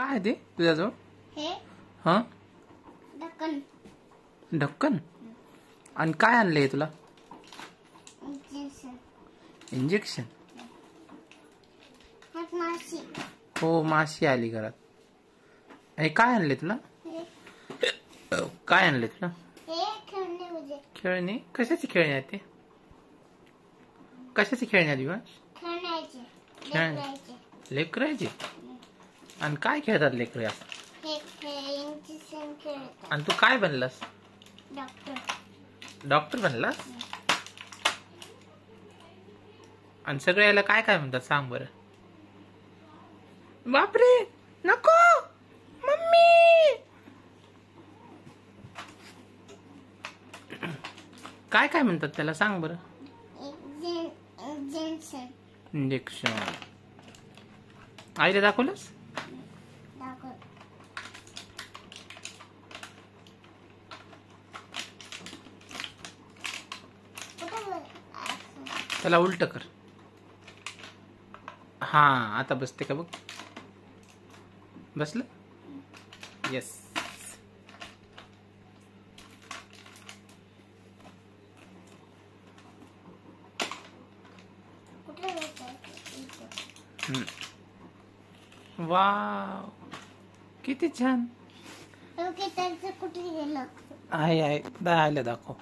काय आहे ते तुझ्याजवळ? हे हा, ढक्कन. ढक्कन. आणि काय आणलंय तुला? इंजेक्शन. इंजेक्शन. माशी. हो, माशी आली घरात. हे काय आणले तुला? काय आणले तुला? हे खेळणे म्हणजे खेळणी. कशाची खेळणी आहेत ते? कशाची खेळणी आली? खेळण्याचे. लेकरायची. आणि काय खेळतात लेकरं असं? हे इंजेक्शन खेळतात. आणि तू काय बनलास? डॉक्टर. डॉक्टर बनलास? आणि सगळे याला काय काय म्हणतात सांग बरं? बापरे, नको मम्मी. काय काय म्हणतात त्याला सांग बरं? इंजेक्शन. इंजेक्शन. आईला दाखवलंस? त्याला उलट कर. हा, आता बसते का बघ. बसलं. येस. वाव, किती छान. कुठे गेलं? आहे दाखव.